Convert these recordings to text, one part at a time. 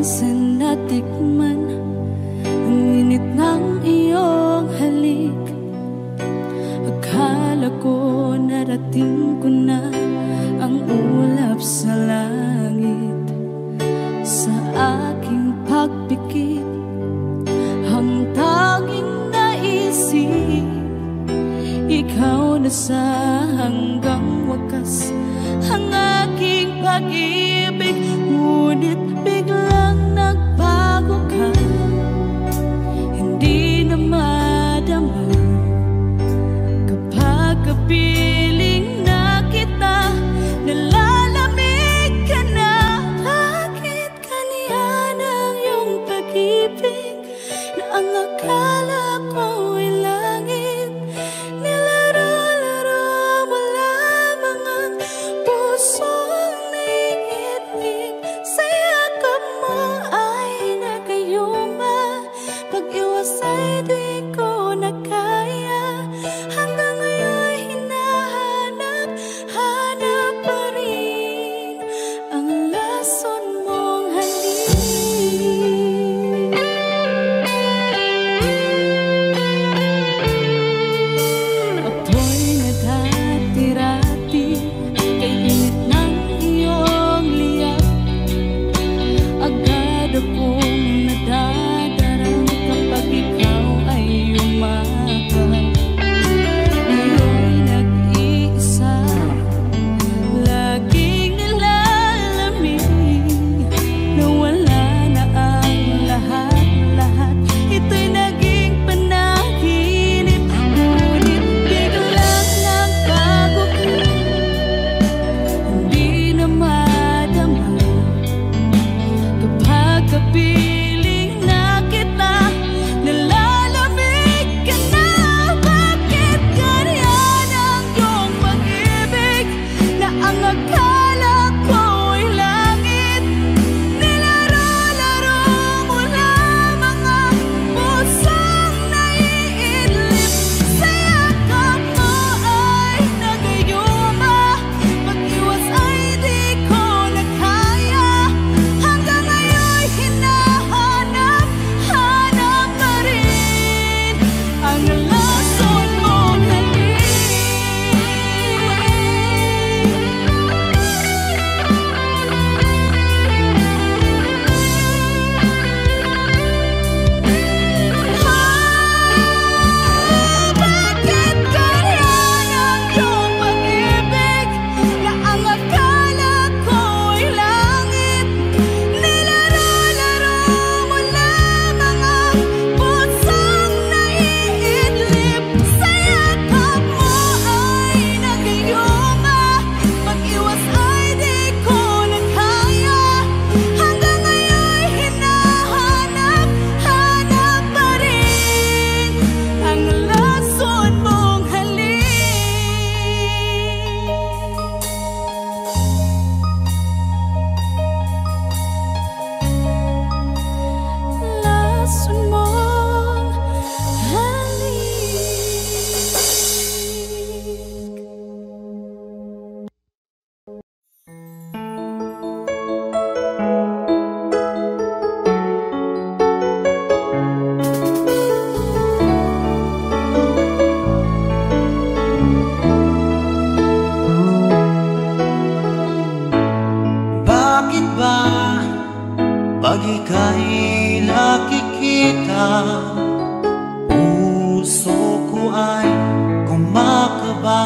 minsan natikman ang init ng iyong halik. Akala ko narating ko na ang ulap sa langit. Sa aking pagpikit, ang tanging naisip, ikaw na sa hanggang wakas ang aking pag-ibig. Ngunit biglang nagbago ka, hindi na madama kapag kapiling na kita. Nalalamig ka na, bakit kaniyan ang iyong pag-ibig na ang akala ko ay langit? Nilaro-laro mo lamang ang pusong naiinig. Sa yakap mo ay nagayuma, pag-iwas ay di ko na kaya. Hanggang ngayon hinahanap, hanap pa rin ang lason mong halik. Apoy na dati-rati, kay init ng iyong liyap. Agad akong nadadarang kapag ikaw ay umakap. Ngayon nag-iisa, laging nilalamig. Nawala na ang lahat-lahat, ito'y naging panaginip. Ngunit biglang nagbago ka, hindi na madama kapag kapiling na kita. Nalalamig ka na, bakit ganyan ang iyong pag-ibig na ang akala ko ay langit? Nilaro-laro mo lamang ang pusong naiidlip. Sa yakap mo ay nagayuma, pag-iwas ay di ko na kaya. Hanggang ngayon hinahanap, hanap pa rin ang lason mong halik. Bakit ganyan ang iyong pag-ibig na ang akala ko ay langit? Nilaro-laro mo lamang ang pusong naiidlip. Sa yakap mo ay nagayuma, pag-iwas ay di ko na kaya. Hanggang ngayon hinahanap, hanap pa rin ang lason mong halik. Lason mong Bakit ba pag ika'y nakikita, puso ko ay kumakaba?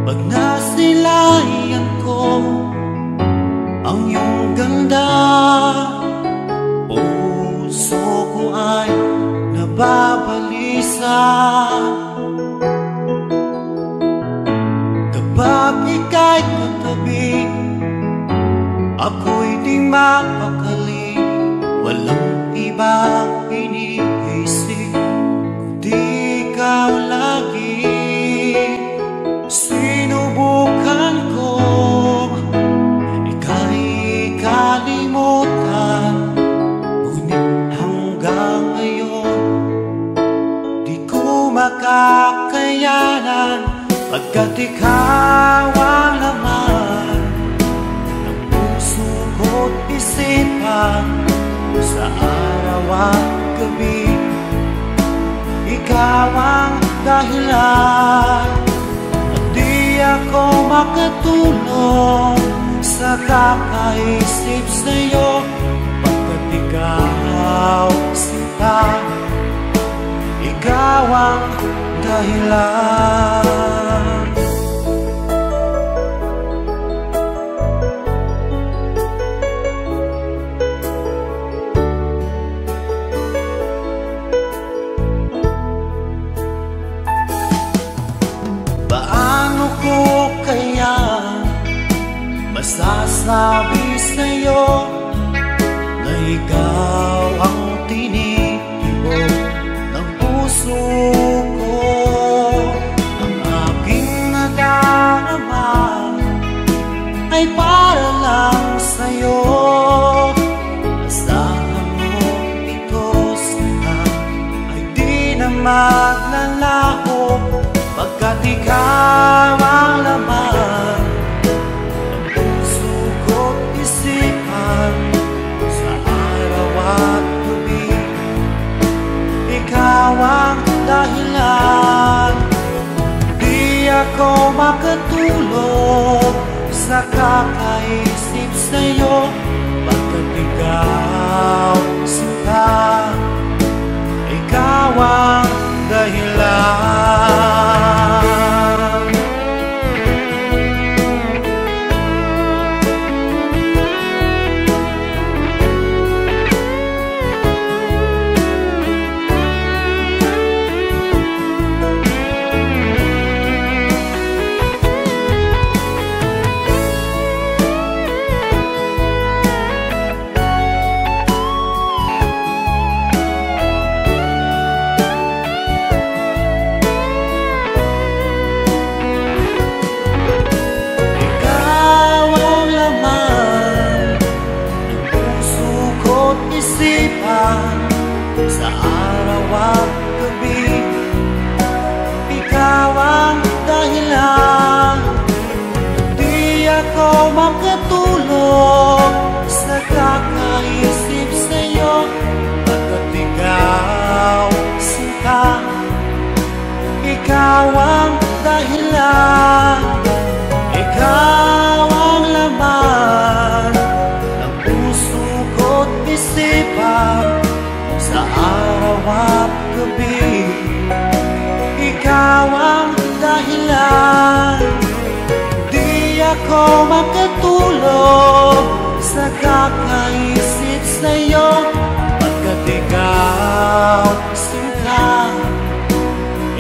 Pag nasilayan ko ang iyong ganda, puso ko ay nababalisa. Kapag ika'y katabi, ako'y di mapakali. Walang ibang iniisip kundi ikaw lagi. Sinubukan ko ika'y kalimutan, ngunit hanggang ngayon di ko makakayanan. Pagkat ikaw ang laman isipan sa araw at gabi. Ikaw ang dahilan at di ako makatulog sa kakaisip sa'yo, pagkat ikaw sinta, ikaw ang dahilan. Paano ko kaya masasabi sa'yo na ikaw ang tinitibok ng puso ko? Ang aking nadarama ay para lang sa'yo. Asahan mo ito sana ay di na maglalaho, pagkat ikaw ang laman ng puso ko't isipan sa araw at gabi. Ikaw ang dahilan, di ako makatulog sa kakaisip sa'yo, pagkat ikaw sinta, ikaw ang dahilan. Sa araw at gabi, ikaw ang dahilan, di ako makatulog sa kakaisip sa'yo, pagkat ikaw sinta, ikaw ang dahilan, ikaw ang laman ng puso ko't isipan sa araw at gabi. Ikaw ang dahilan, di ako makatulog sa kakaisip sa'yo, pagkat ikaw sinta,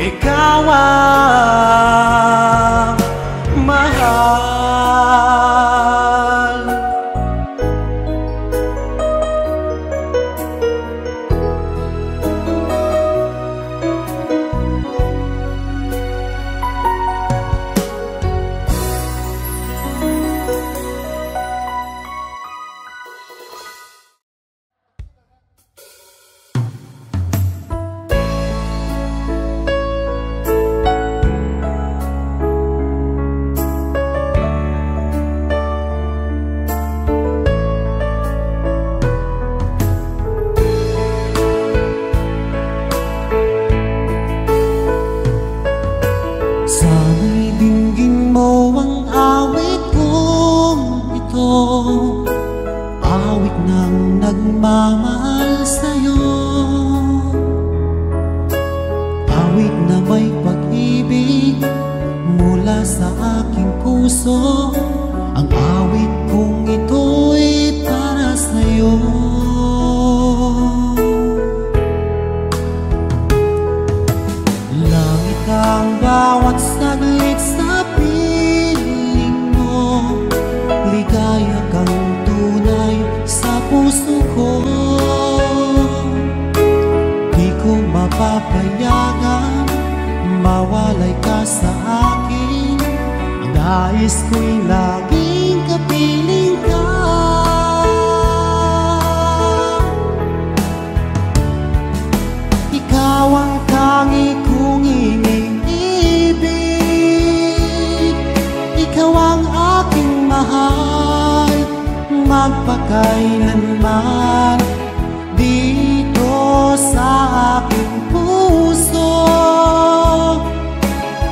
ikaw ang mahal. Nagmamahal sa'yo, awit na may pag-ibig mula sa aking puso. Ang awit kong ito'y para sa'yo. Langit ang bawat saglit sa piling mo, ligaya kang tunay sa puso ko. Di ko mapapayagan mawalay ka sa akin. Ang nais ko'y laging kapiling ka. Ikaw ang tangi kong iniibig, ikaw ang aking mahal. magpakailanman dito sa aking puso.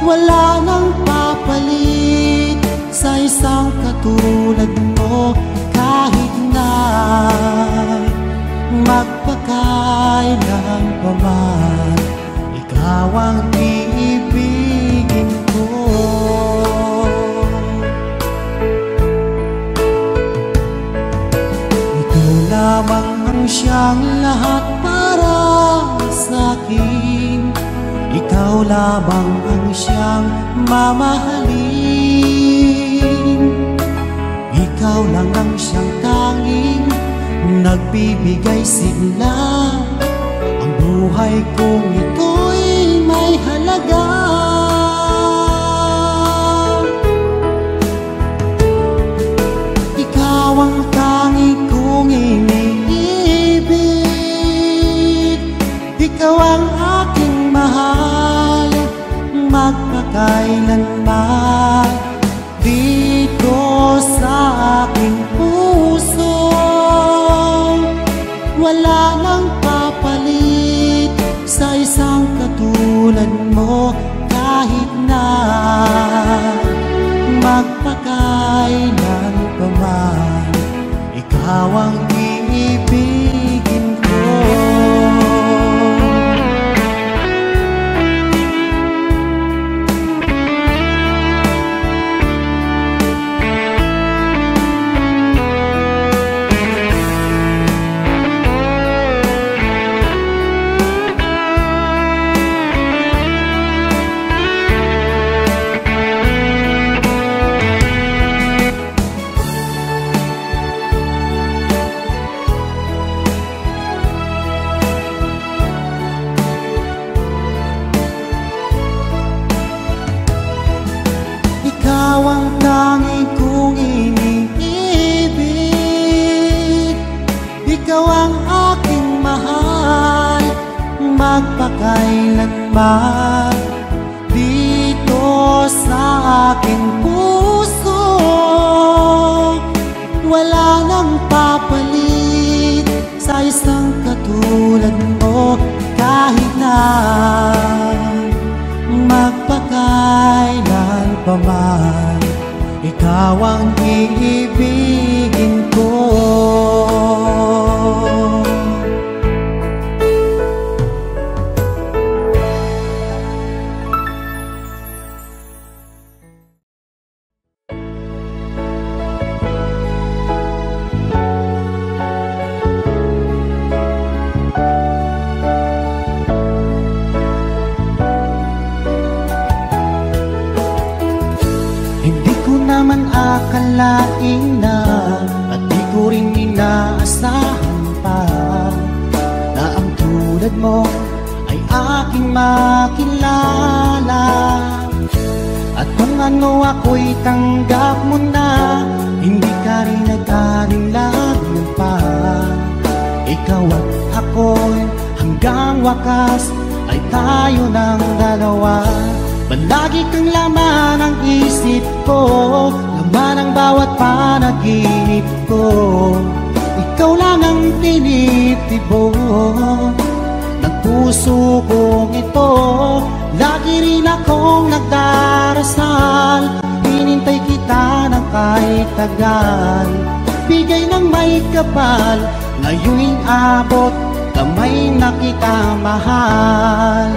Wala nang papalit sa isang katulad mo, kahit na magpakailan pa man, ikaw ang iibigin ko. Ikaw lamang ang siyang lahat para sa akin. Ikaw lamang ang siyang mamahalin. Ikaw lang ang siyang tanging nagbibigay sigla. Ang buhay kong ito'y may halaga. Ikaw ang tanging kong iniibig. Ikaw ang aking mahal, magpakailanman dito sa aking puso. Wala nang papalit sa isang katulad mo, kahit na magpakailan pa man, ikaw ang iibigin ko. Ikaw ang tanging kong iniibig. Ikaw ang aking mahal, magpakailanman dito sa aking puso. Wala nang papalit sa isang katulad mo, kahit na magpakailan pa man, ikaw ang iibigin ko. Naman akalain na, at di ko rin inaasahan pa, na ang tulad mo ay aking makilala. At kung ano ako'y tanggap mo na, hindi ka rin nag-alinlangan pa. Ikaw at ako'y hanggang wakas ay tayo ng dalawa. Palagi kang laman ng isip ko, laman ng bawat panaginip ko. Ikaw lang ang tinitibok ng puso kong ito. Lagi rin akong nagdarasal, hinintay kita ng kahit tagal. Bigay ng may kapal, ngayon'y abot, kamay na kita mahal.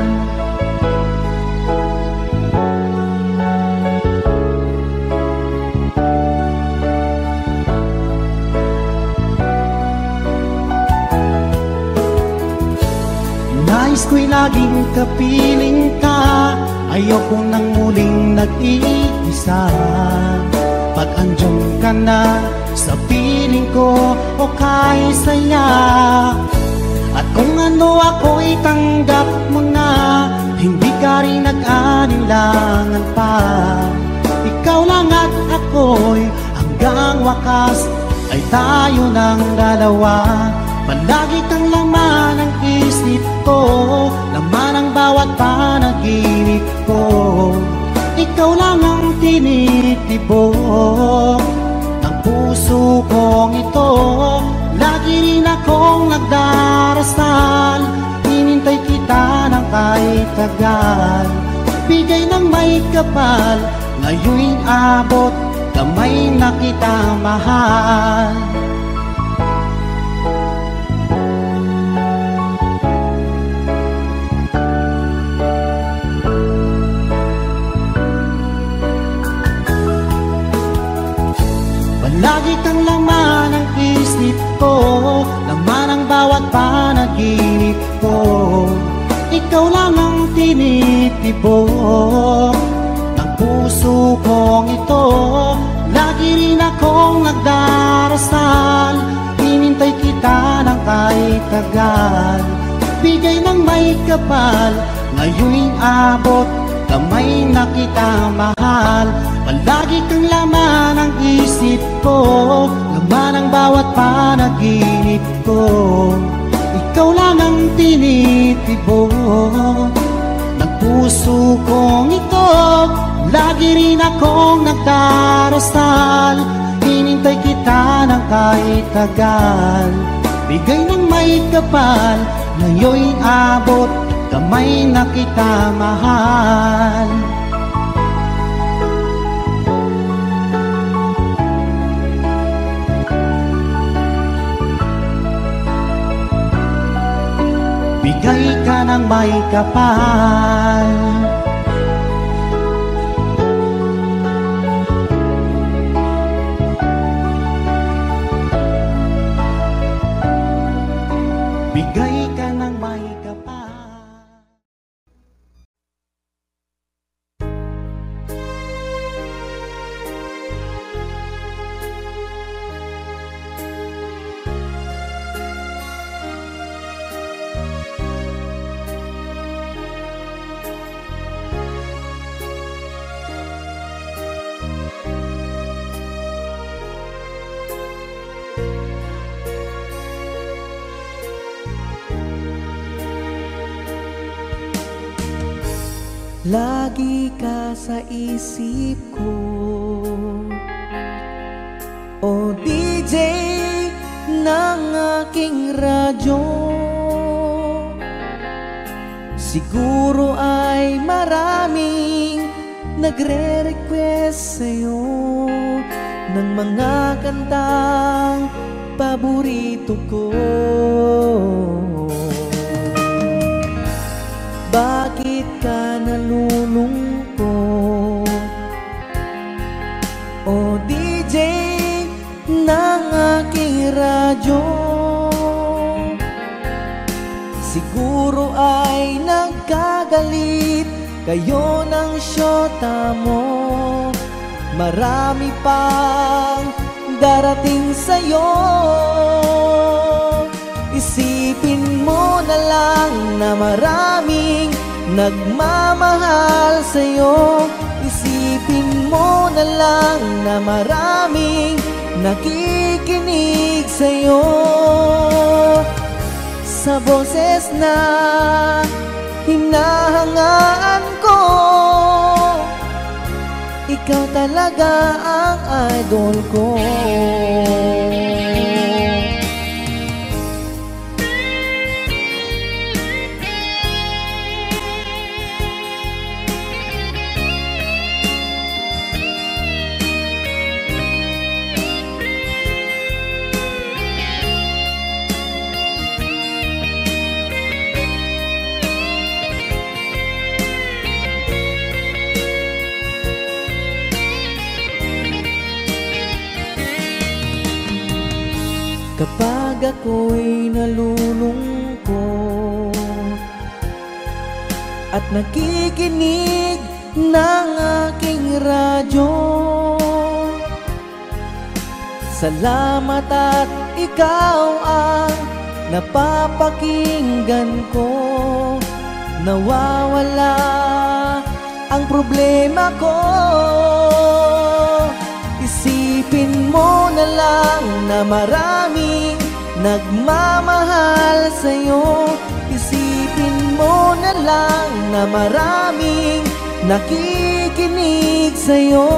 Nais ko'y laging kapiling ka, ayoko nang muling nag-iisa. Pag andyan ka na sa piling ko, o kay saya. At kung ano ako'y tanggap mo na, hindi ka rin nag-alinlangan pa. Ikaw lang at ako'y hanggang wakas ay tayo ng dalawa. Palagi kang laman ng isip ko, laman ng bawat panaginip ko. Ikaw lang ang tinitibok ng puso kong ito. Lagi rin akong nagdarasal, hinintay kita ng kahit tagal. Bigay ng may kapal, ngayon'y abot, kamay na kita mahal. Palagi kang laman ng isip ko, laman ang bawat panaginip ko. Ikaw lang ang tinitibok ng puso kong ito. Lagi rin akong nagdarasal, hinintay kita ng kahit tagal. Bigay ng may kapal, ngayon'y abot, kamay na kita mahal. Palagi kang laman ng isip ko, laman ang bawat panaginip ko. Ikaw lang ang tinitibok ng puso kong ito. Lagi rin akong nagdarasal, hinintay kita ng kahit tagal. Bigay ng may kapal, ngayon'y abot, kamay na kita mahal. Bigay ka ng may kapal. Bigay ka ng may kapal. Lagi ka sa isip ko, o DJ ng aking radyo. Siguro ay maraming nagre-request sa'yo ng mga kantang paborito ko. Bakit ka nalulungkot, o DJ ng aking radyo? Siguro ay nagkagalit kayo ng syota mo. Marami pang darating sa'yo. Isipin mo na lang na maraming nagmamahal sa'yo. Isipin mo na lang na maraming nakikinig sa'yo. Sa boses na hinahangaan ko, ikaw talaga ang idol ko. Kapag ako'y nalulungkot at nakikinig ng aking radyo, salamat at ikaw ang napapakinggan ko. Nawawala ang problema ko. Isipin mo na lang na maraming nagmamahal sa'yo. Isipin mo na lang na maraming nakikinig sa'yo.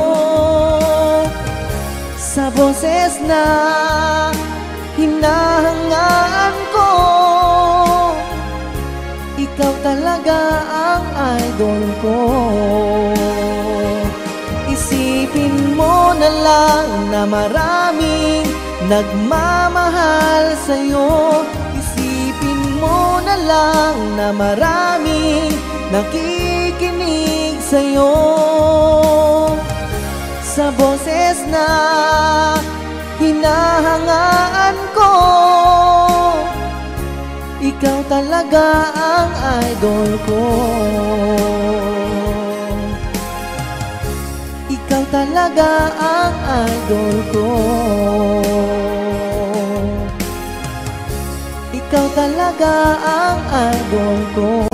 Sa boses boses na hinahangaan ko, ikaw talaga ang idol ko. Isipin mo na lang na maraming nagmamahal sa'yo. Isipin mo na lang na maraming nakikinig sa'yo. Sa boses na hinahangaan ko, ikaw talaga ang idol ko. Ikaw talaga ang idol ko. Ikaw talaga ang idol ko.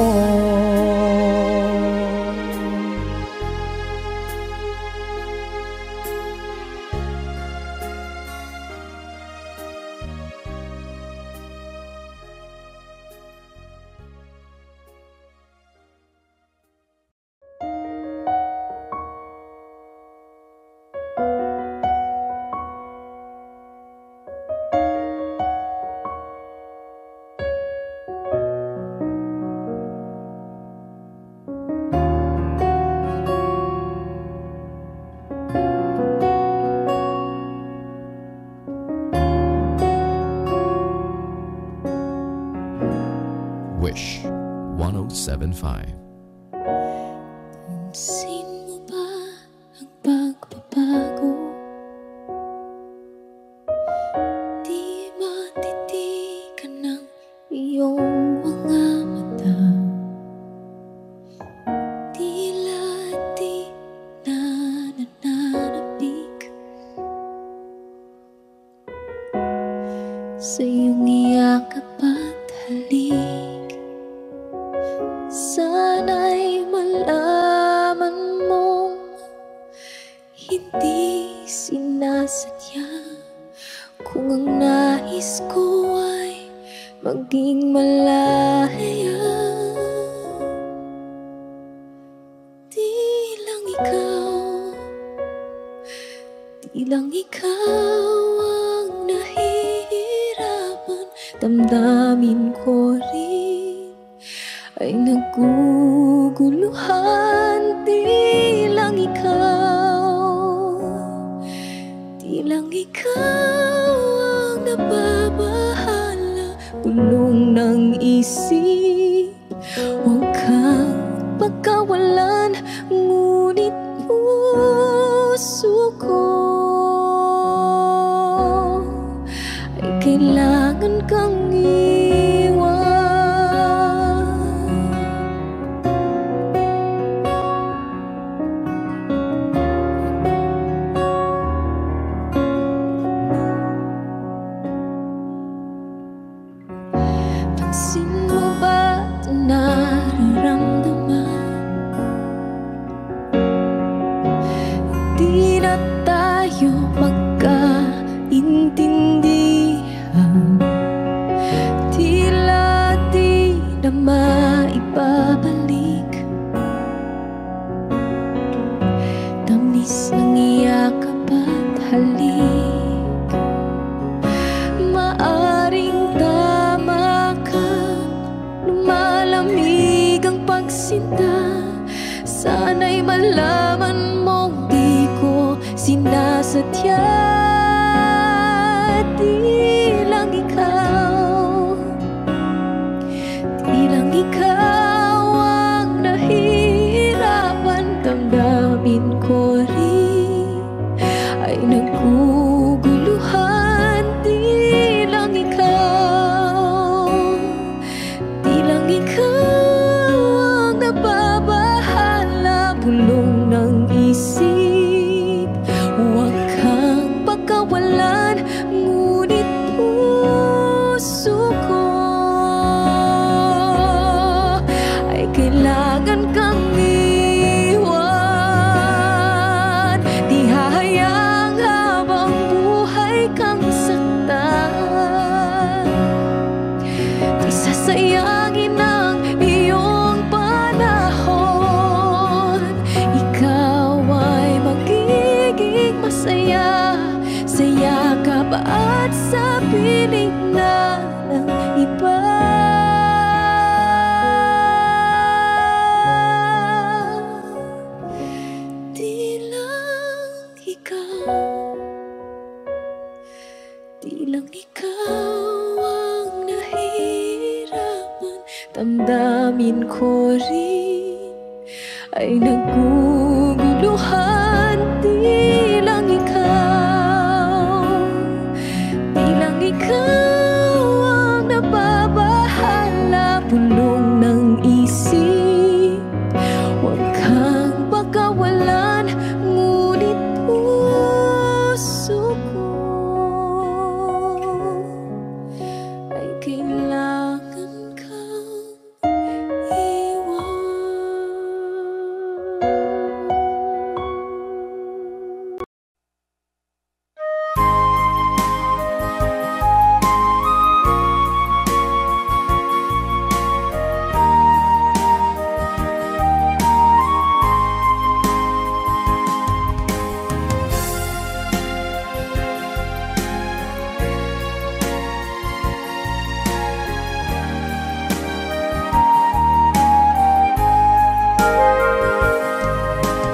Wish 1075. Pansin mo ba ang pagbabago? Di matitigan ng iyong mga mata. Tila di na nananabik sa iyong iyakap at halik. Sana'y malaman mong hindi sinasadya, kung ang nais ko ay maging malaya. Di lang ikaw ang nahihirapan, damdamin ko rin ay naguguluhan. Di lang ikaw ang nababahala, bulong ng isip. Huwag kang pagkawalan, ngunit puso ko ay kailangan kang maibabalik. Tamis ng iyakap at halik. Maaring tama ka, lumalamig ang pagsinta. Sana'y malaman mong di ko sinasadya. Di lang ikaw ang nahihirapan, damdamin ko rin ay naguguluhan. Di lang ikaw ang nababahala, bulong ng isip. Huwag kang pagkawalan, ngunit puso ko kailangan kang iwan. Di hahayang habang buhay kang saktan. Di sasayangin ang iyong panahon. Ikaw ay magiging masaya sa yakap at sa piling ng iba. Di lang ikaw, di lang ikaw ang nahihirapan. Damdamin ko rin ay naguguluhan. Di lang ikaw, di lang ikaw ang nababahala. Bulong ng isip, huwag kang pakawalan, ngunit puso ko ay kailangan kang iwan.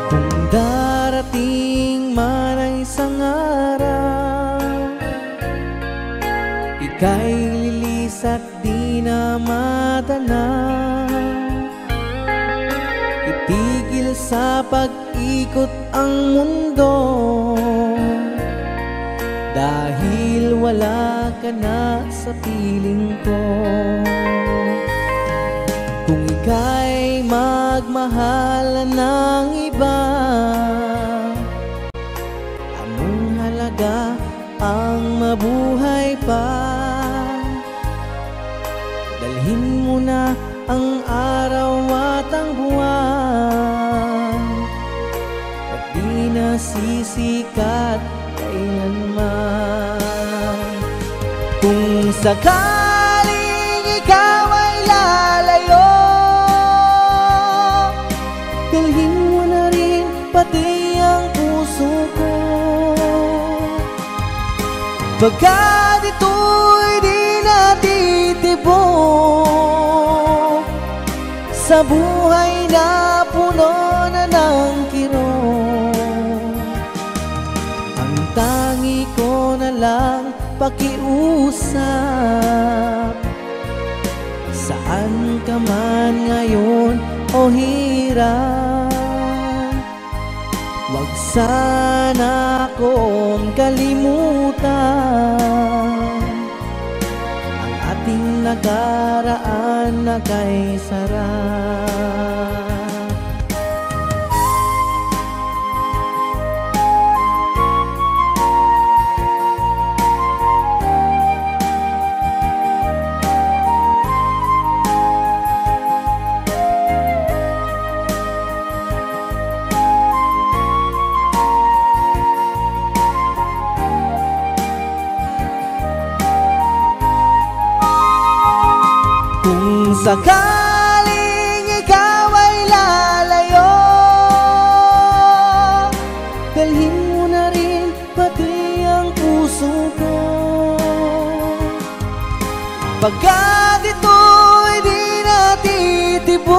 Kung darating man ang isang araw, ika'y lilis at di na matanaw. Itigil sa pag-ikot ang mundo, dahil wala ka na sa piling ko. Kung ika'y magmahal ng iba, anong halaga ang mabuhay pa? Dalhin mo na ang araw at ang buwan, at di na sisikat kailanman. Kung sakaling ikaw ay lalayo, dalhin mo na rin pati ang puso ko. Pagkat ito'y di natitibok sa buhay na puno na ng kirot. Ang tangi ko na lang pakiusap, saan ka man ngayon o hirap, wag sana akong kalimutan ang ating nakaraan na kay sarap. Kung sakaling ikaw ay lalayo, dalhin mo na rin pati ang puso ko. Pagkat ito'y di natitibok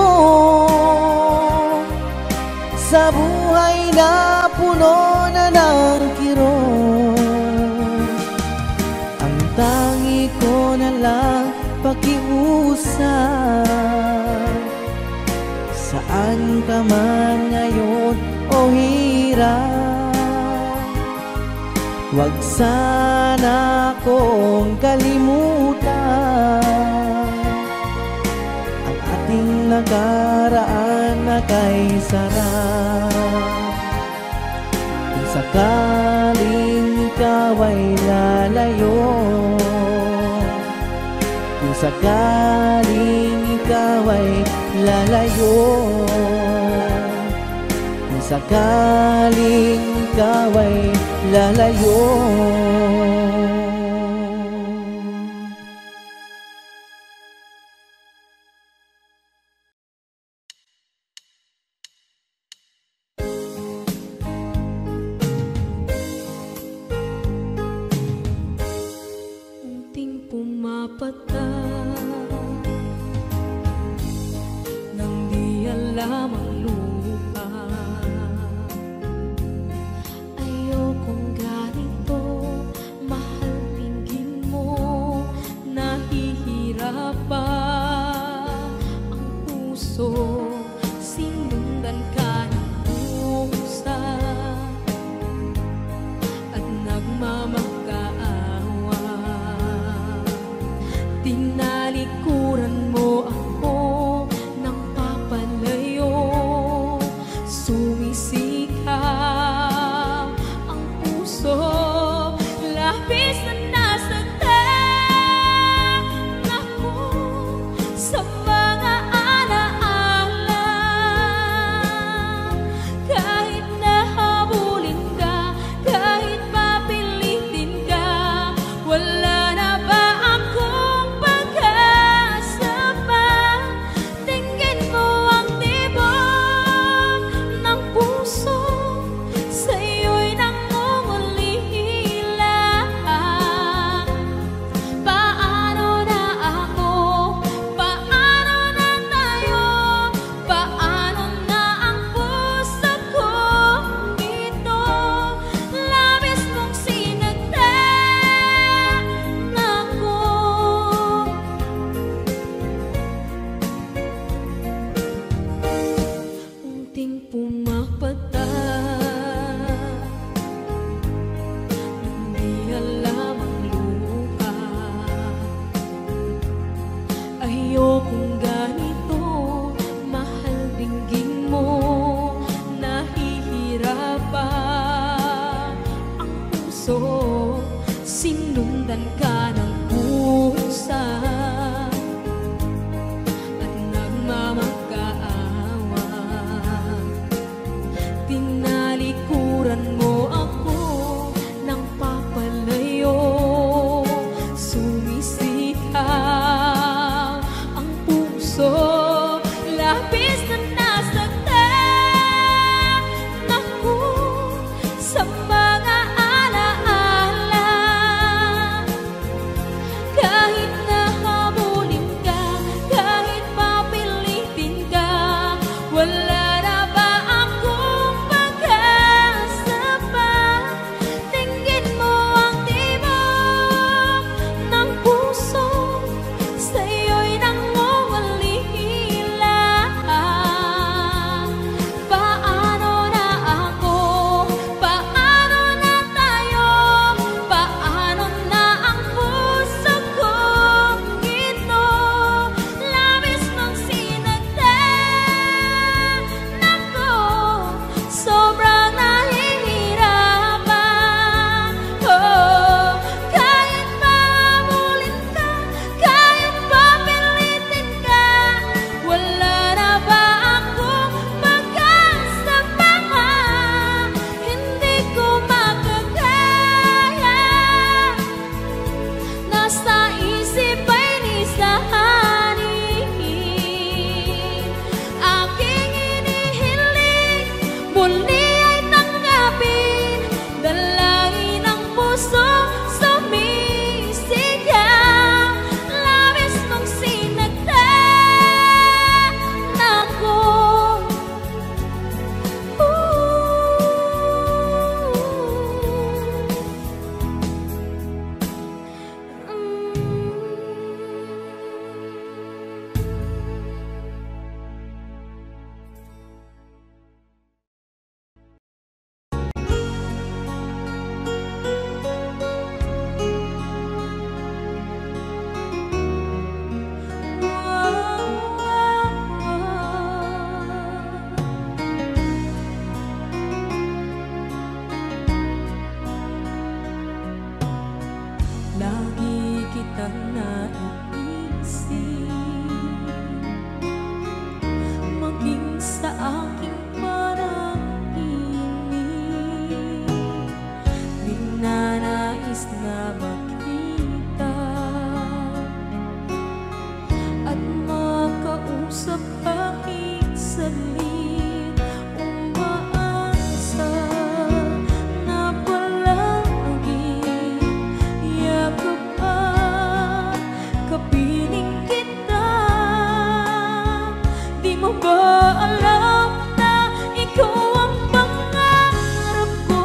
sa buhay na puno na ng kirot. Ang tangi ko na lang pakiusap, saan ka man ngayon o hirap, wag sana akong kalimutan ang ating nakaraan na kay sarap. Kung sakaling ikaw ay lalayo, kung sakaling ikaw ay lalayo, kung sakaling ikaw ay lalayo. labis na nasaktan ako sa mga alaala. Kahit nahabulin ka, kahit papilitin ka, wala na ba akong pag-asa pa? Tingin mo ang tibok ng puso, sa'yo'y nangungulila. Paano na ako? Paano na tayo? Paano na ang puso kong ito? Labis mong sinaktan ako. Unting pumapata, hindi alam ang luha. Ayokong ganito, mahal dinggin mo. Nahihirapan ang puso, sinundan ka ng pusa at nagmamakaawa. Tinalikuran mo ako ng papalayo, sumisigaw ang puso, labis na nasaktan ako sa mga alaala. Kahit nahabulin ka, kahit papilitin ka, wala na ba akong pag-asa pa? Tingin mo ang tibok ng puso, sa'yo'y nangungulila. Paano na ako? Paano na tayo? Paano na ang puso kong ito? Labis mong sinaktan ako, sobrang nahihirapan. Oh, kahit mahabulin ka, kahit papilitin ka, wala na ba akong pag-asa pa? Hindi ko makakaya, nasa isip ay nisahanin. Aking inihiling, muli ay tanggapin, dalangin ang puso sumisigaw. Labis mong sinaktan ako. Lagi kitang naiisip, maging sa aking parang inig. Di na nais na makita at makausap kahit saglit. Umaasa na palagi yakap at kapiling kita. Di mo ba alam na ikaw ang pangarap ko?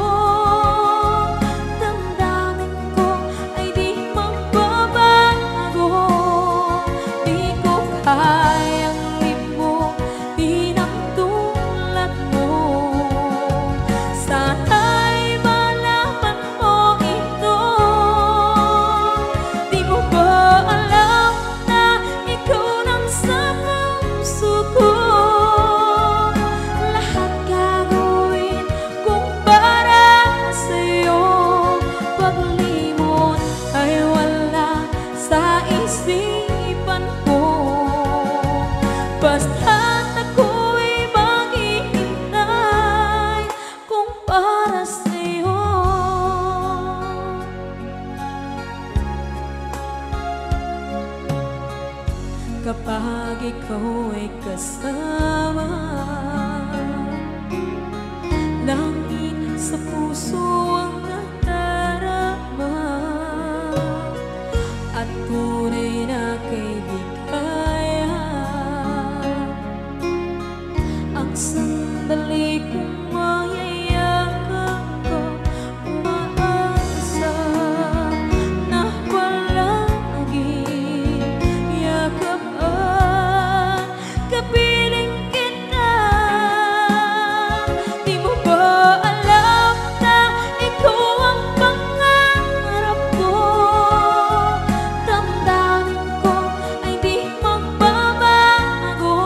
Damdamin ko ay ikaw ay kasama. Langit sa puso ang nadarama, at tunay na kaibigan. Ang sandali kong mayayakap ko, umaasa na palagi yakapan, kapiling kita. Di mo ba alam na ikaw ang pangarap ko? Damdamin ko ay di magbabago.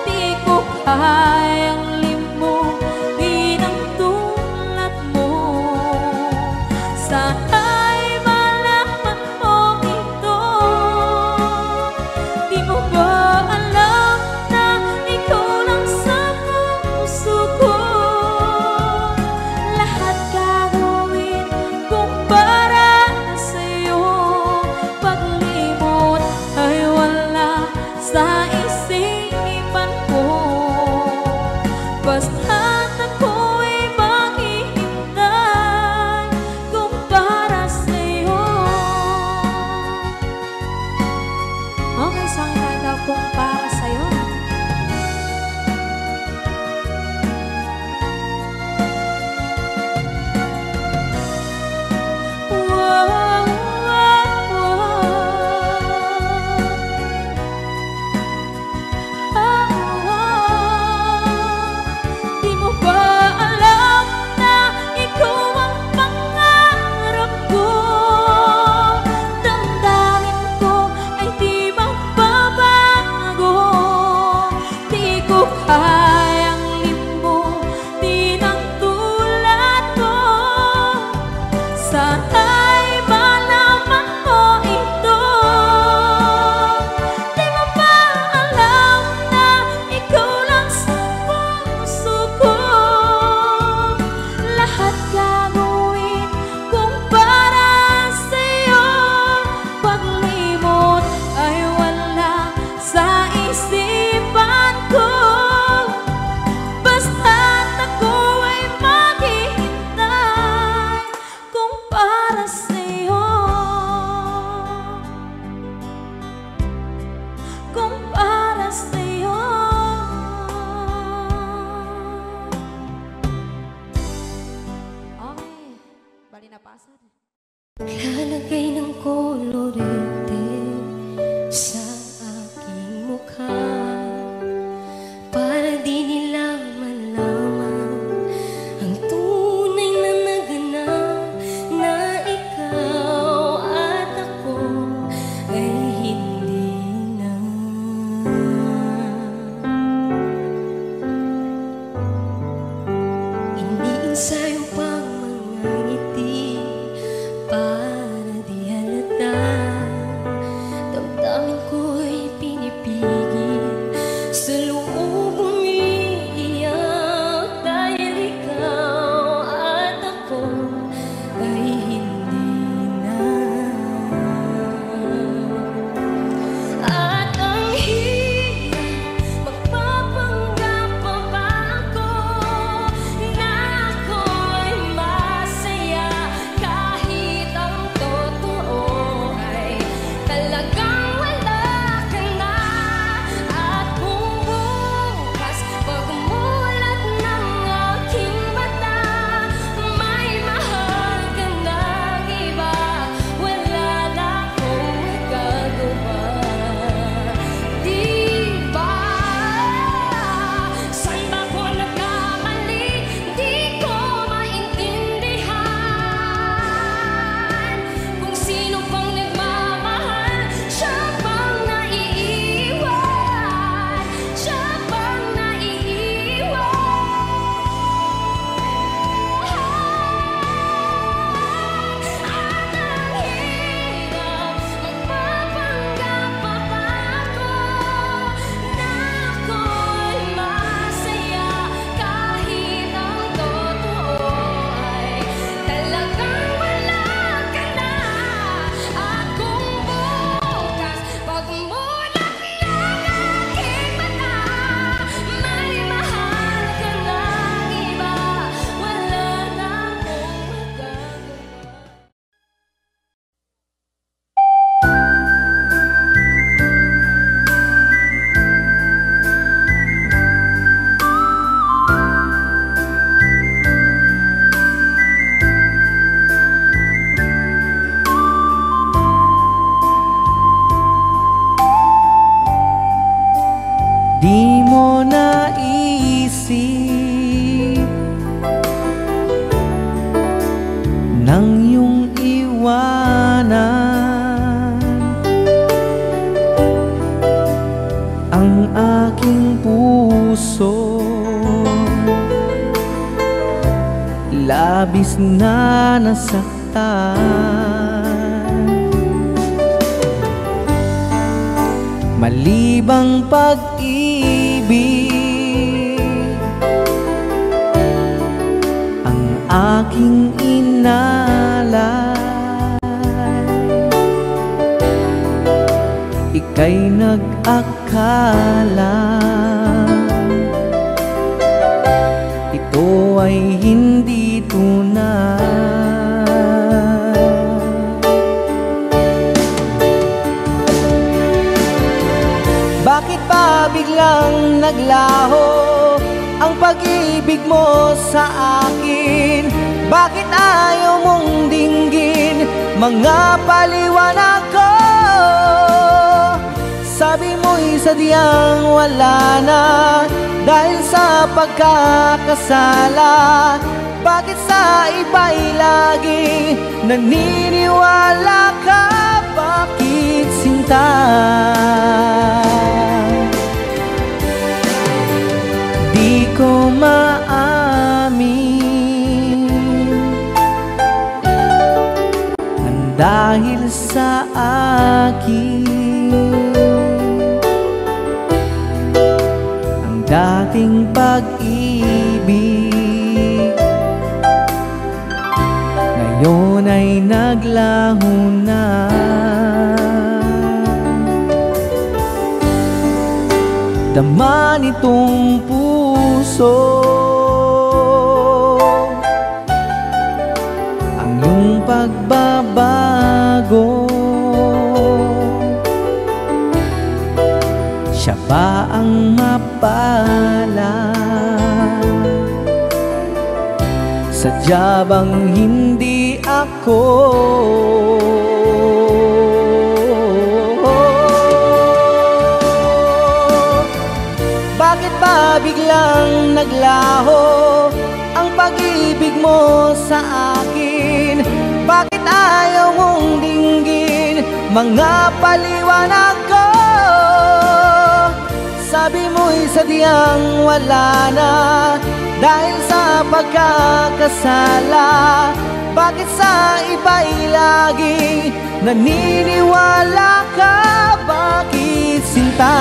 Di ko kayang limutin ang tulad mo. Sana'y malaman mo ito. Di mo ba alam na ikaw lang sa puso ko? Lahat gagawin kung para sa'yo. Paglimot ay wala sa isipan ko. Basta't ako'y maghihintay kung para sa'yo. Okay, so ang kanta kung para sa'yo. Wow, wow, di mo ba alam na ikaw ang pangarap ko? Damdamin ko ay di magbabago. Di ko kayang limutin ang tulad mo. Sana'y malaman mo ito. Di mo ba alam na ikaw lang sa puso ko? Lahat gagawin kung para sa'yo. Paglimot ay wala sa isipan ko. Basta't ako ay maghihintay kung para sa'yo. Kung para sa'yo. Okay, bali na pasad. Lalagay ng kolorete sa aking mukha para di nila malaman ang tunay na naganap, na ikaw at ako ay hindi na. Iniensayo pang mga ngiti para di halata nang iyong iwanan ang aking puso. Labis na nasaktan, malibang pag-ibig ang aking inalay. Ika'y nag-akala ito ay hindi tunay. Bakit ba biglang naglaho ang pag-ibig mo sa akin? Bakit ayaw mong dinggin mga paliwanag ko? Sabi mo'y sadyang wala na dahil sa pagkakasala. Bakit sa iba'y laging naniniwala ka? Bakit sinta? Di ko maamin ang dahil sa akin ang dating pag-ibig ngayon ay naglaho na. Dama nitong puso ang iyong pagbabago. Siya ba ang mapala? Sadya bang hindi ako? Bakit ba biglang naglaho ang pag-ibig mo sa akin? Bakit ayaw mong dinggin mga paliwanag ko? Sabi mo'y sadyang wala na dahil sa pagkakasala. Bakit sa iba'y laging naniniwala ka? Bakit sinta?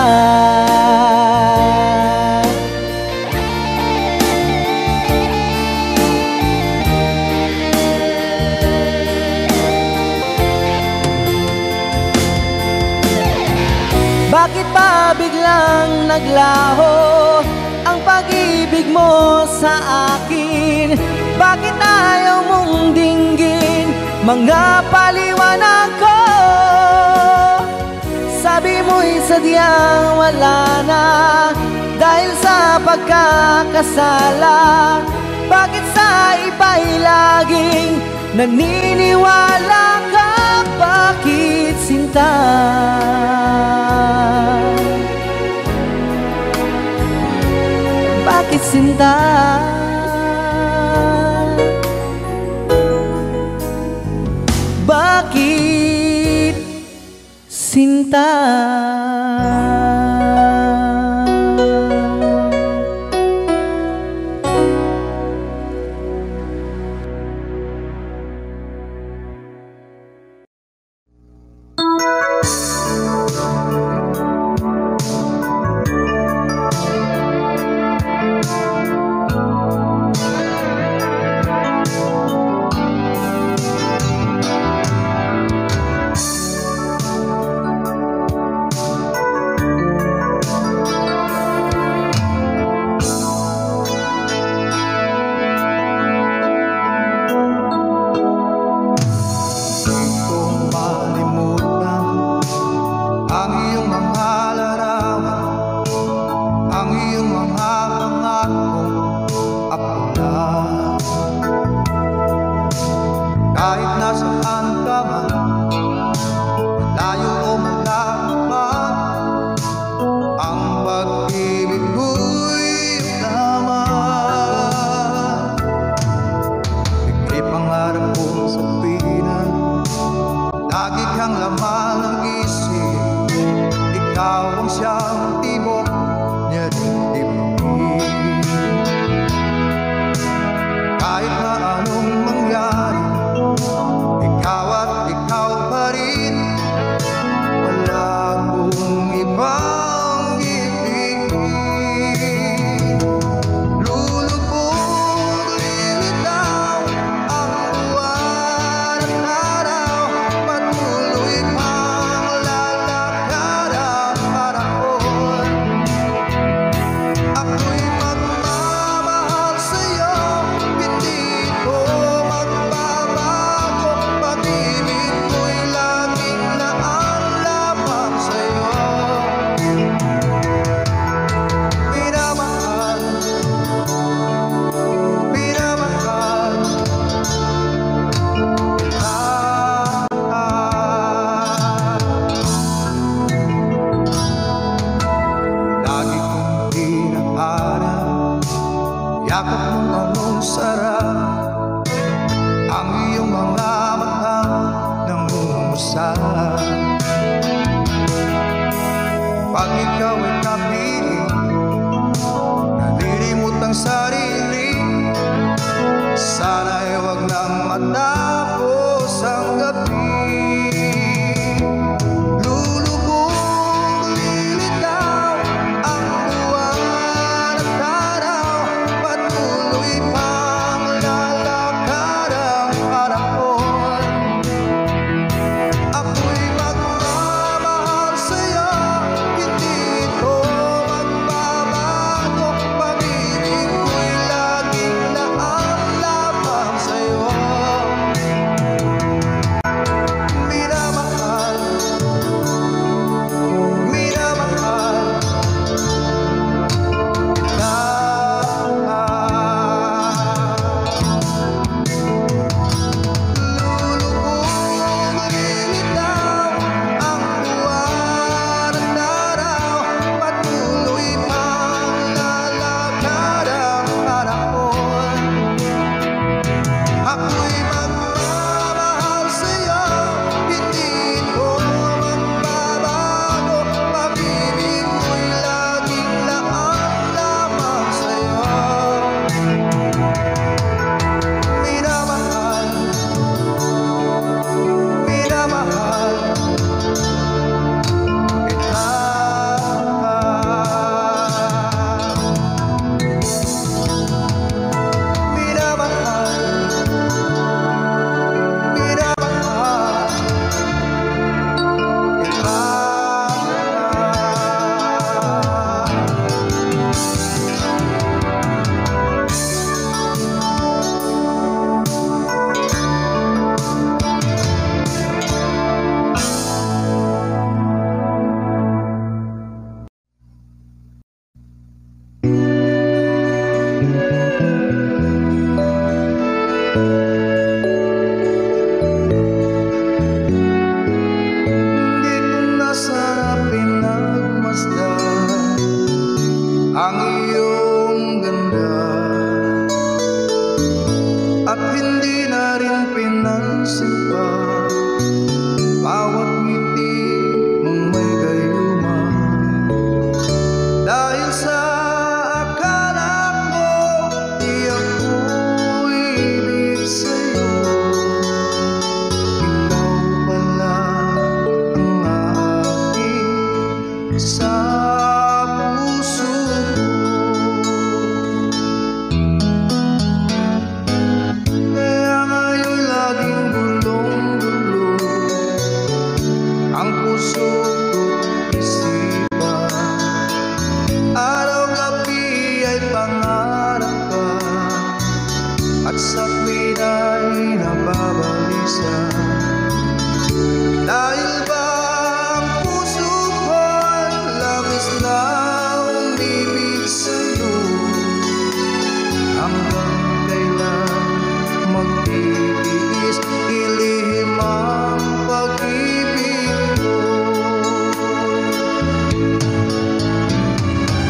Bakit ba biglang naglaho ang pag-ibig mo sa akin? Bakit ayaw mong dinggin mga paliwanag ko? Sabi mo'y sadyang wala na dahil sa pagkakasala. Bakit sa iba'y laging naniniwala ka? Bakit sinta? Bakit sinta? Bakit sinta? Pangarap ko sa iyong mga matang nangungusap. Pag ikaw ay kapiling, nalilimot ang sarili. Sana'y wag nang matapos ang gabi. Lulubog, lilitaw ang buwan at araw. Patuloy pang lalakad ang panahon. Ako'y magmamahal sa'yo, hindi ito magbabago. Pag-ibig ko'y laging laan lamang sa'yo. Minamahal, minamahal kita. Lulubog, lilitaw ang buwan at araw. Patuloy pang lalakad ang panahon. Ako'y magmamahal sa'yo, hindi ito magbabago. Pag-ibig ko'y laging laan lamang sa'yo. Minamahal, minamahal kita. Minamahal, minamahal kita. Hindi ko na sana pinagmasdan ang iyong ganda, at hindi na rin pinansin pa bawat ngiti mong may gayuma. Dahil sa akala ko di ako ibig sa'yo, ikaw pala ang aking sa puso ko. Kaya ngayon laging gulong-gulo ang puso ko't isipan. Araw-gabi ay pangarap ka, at sa tuwin ay nababalisa. Dahil ba ang puso ko'y labis na umibig sa'yo? Hanggang kailan magtitiis ilihim ang pag-ibig ko?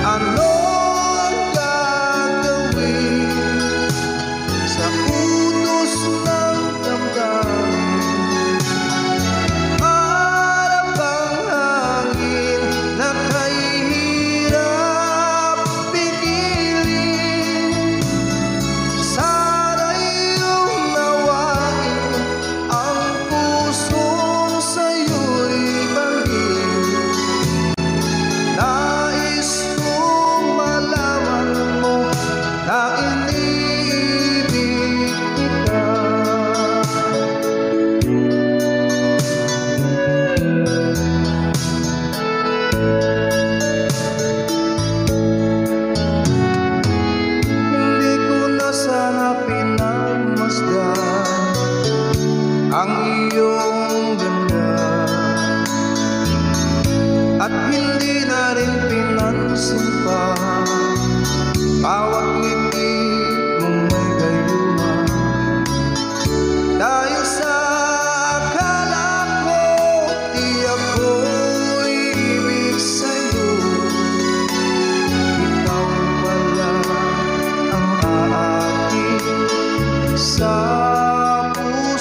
Anong gagawin sa utos ng damdamin? Para bang hangin na kahirap pigilin? Sana'y unawain ang pusong sa'yo'y bangin. Nais kong malaman mo na iniibig kita. Hindi ko na sana pinagmasdan ang iyong ganda, at hindi na rin pinansin pa bawat ngiti mong may gayuma. Dahil sa akala ko di ako ibig sa'yo, ikaw pala ang aking sa puso.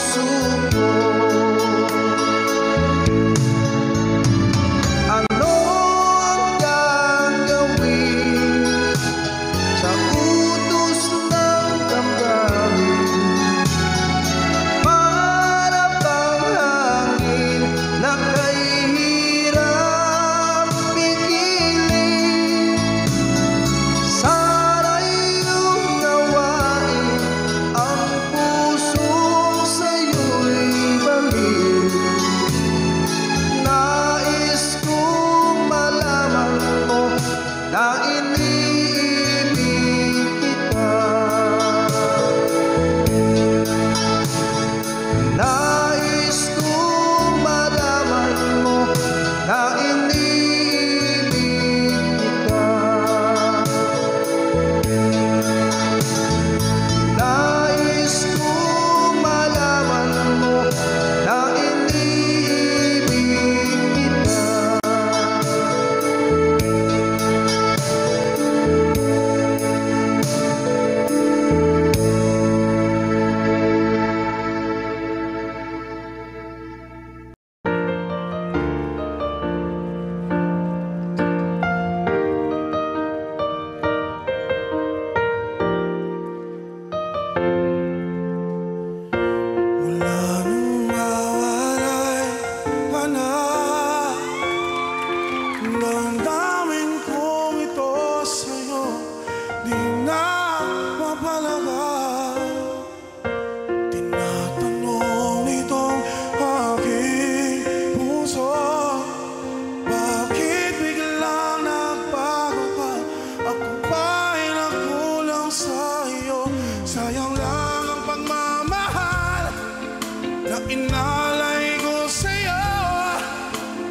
inalay ko sa'yo.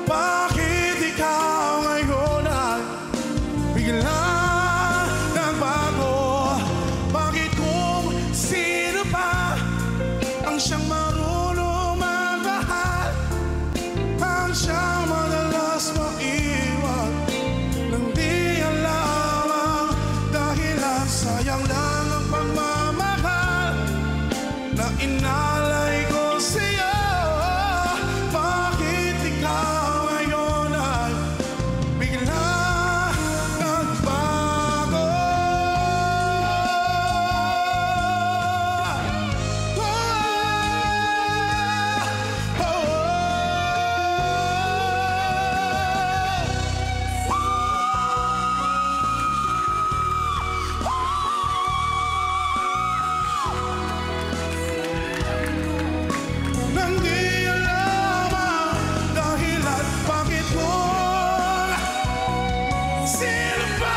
Bakit ikaw ngayon ay bigla nagbago? Bakit kung sino pa ang siyang marunong magmahal, ang siyang madalas maiwan, nang di alam ang dahilan? Sayang lang ang pagmamahal na inalay ko sa'yo. Bakit ikaw ngayon ay bigla nagbago? Nang di alam ang dahilan, bakit kung sino pa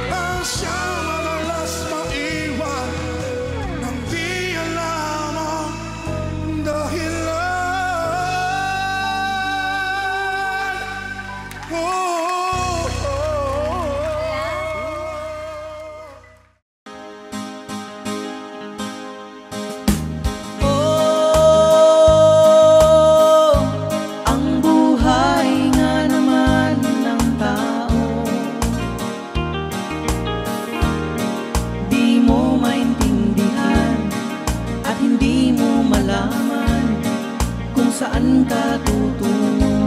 ang siyang madalas maiwan, nang di alam ang dahilan. Oh, ang buhay nga naman ng tao, di mo maintindihan at hindi mo malaman kung saan ka tutungo.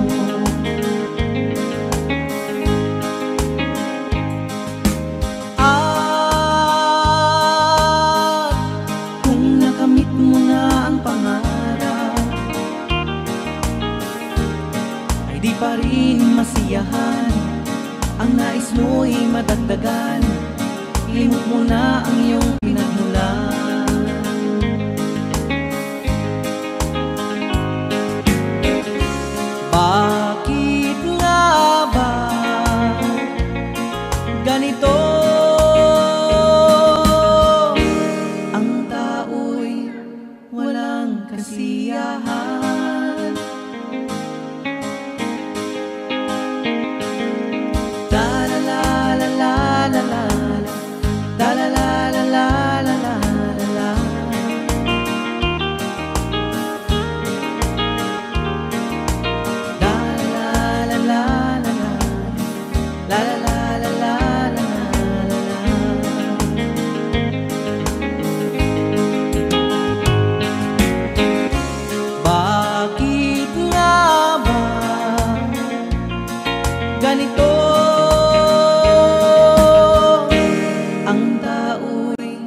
At kung nakamit mo na ang pangarap, ay di pa rin masiyahan. Ang nais mo'y madagdagan, limot mo na ang iyong pinagmulan. Bakit nga ba ganito? Ang tao'y walang kasiyahan. La la la la la la la la la la la la la la la. La la la la la la la la la la la la. Bakit nga ba ganito? Ang tao'y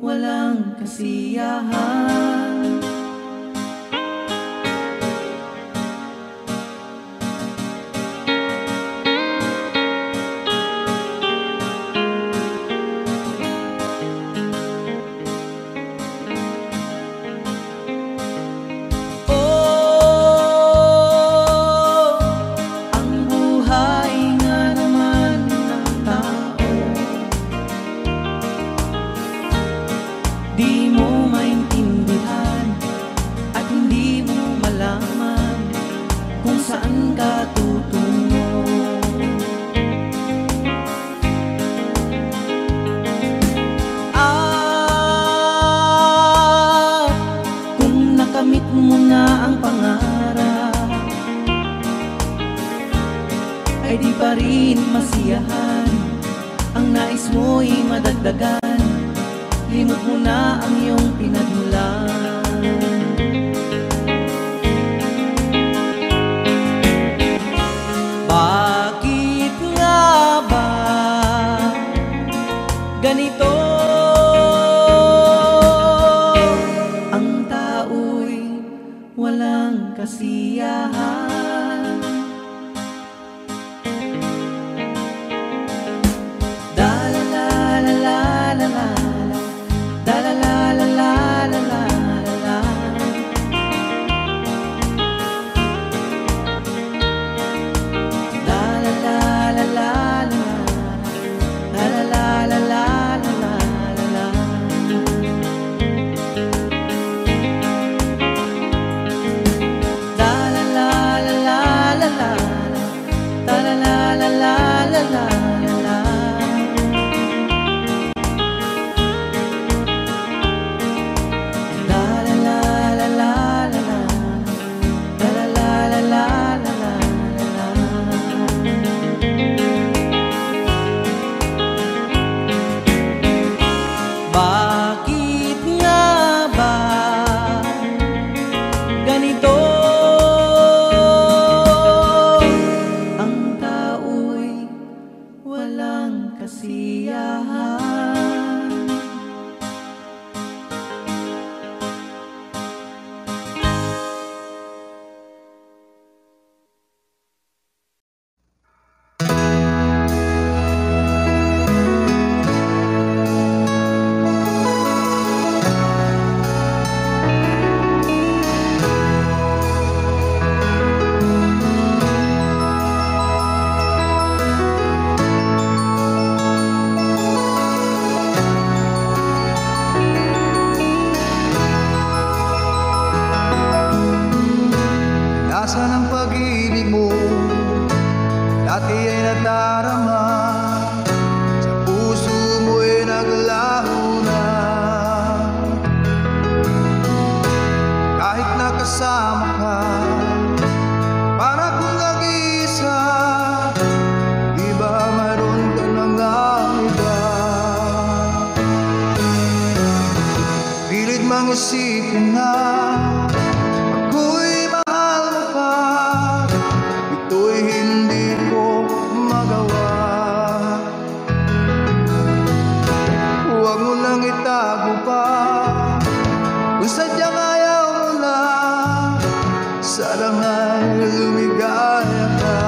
walang kasiyahan. Oh, ang buhay nga naman ng tao, di mo maintindihan at hindi mo malaman kung saan ka tutungo. At kung nakamit mo na ang pangarap, ay di pa rin masiyahan. Ang nais mo'y madagdagan, limot mo na ang iyong pinagmulan. Bakit nga ba ganito? Ang tao'y walang kasiyahan. Da la la la la la la, da la la la la la la la. Da la la la la la, da la la la la la la la. isipin na ako'y mahal mo pa, ito'y hindi ko magawa. Huwag mo nang itago pa kung sadyang ayaw mo na, sana nga'y lumigaya ka.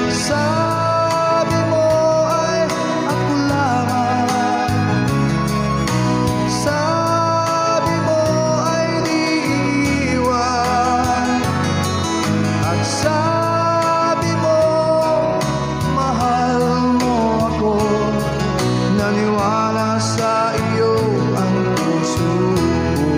Sabi mo ay ako lamang, sabi mo ay di iiwan, at sabi mo mahal mo ako, naniwala sa iyo ang puso ko.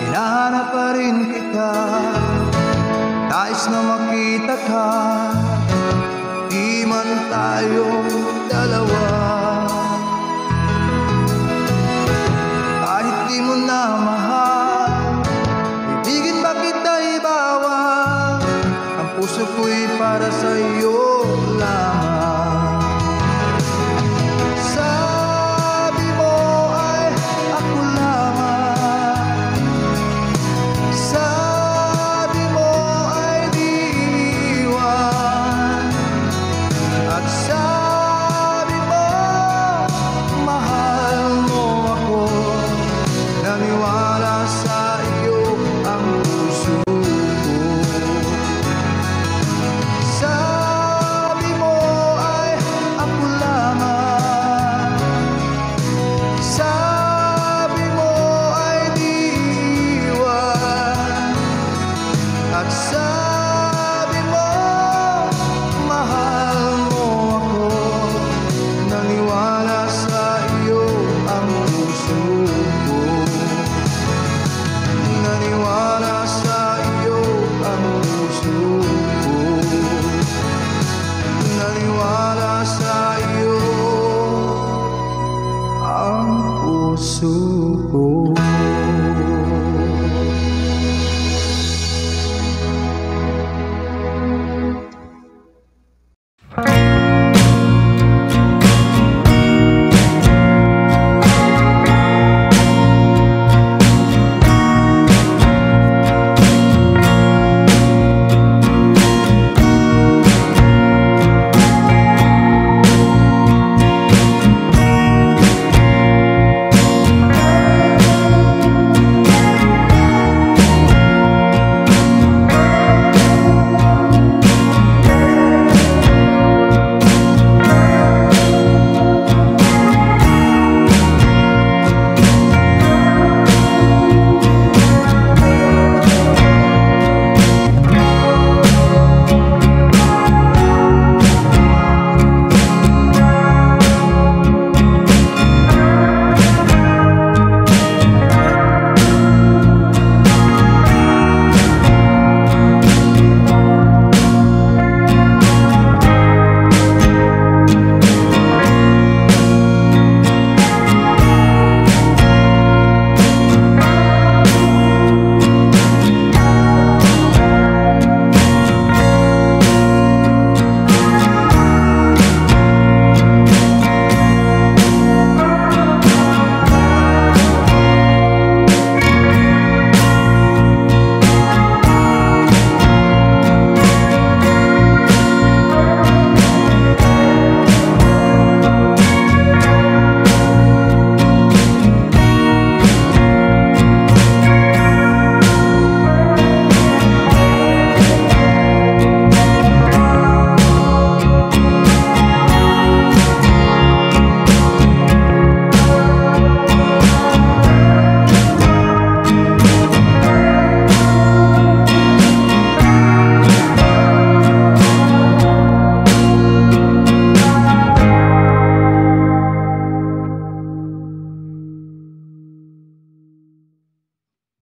Hinahanap pa rin kita, nais na makita ka, di man tayong dalawa. Kahit di mo na mahal, ibigin ba kita ibawal, ang puso ko'y para sa iyo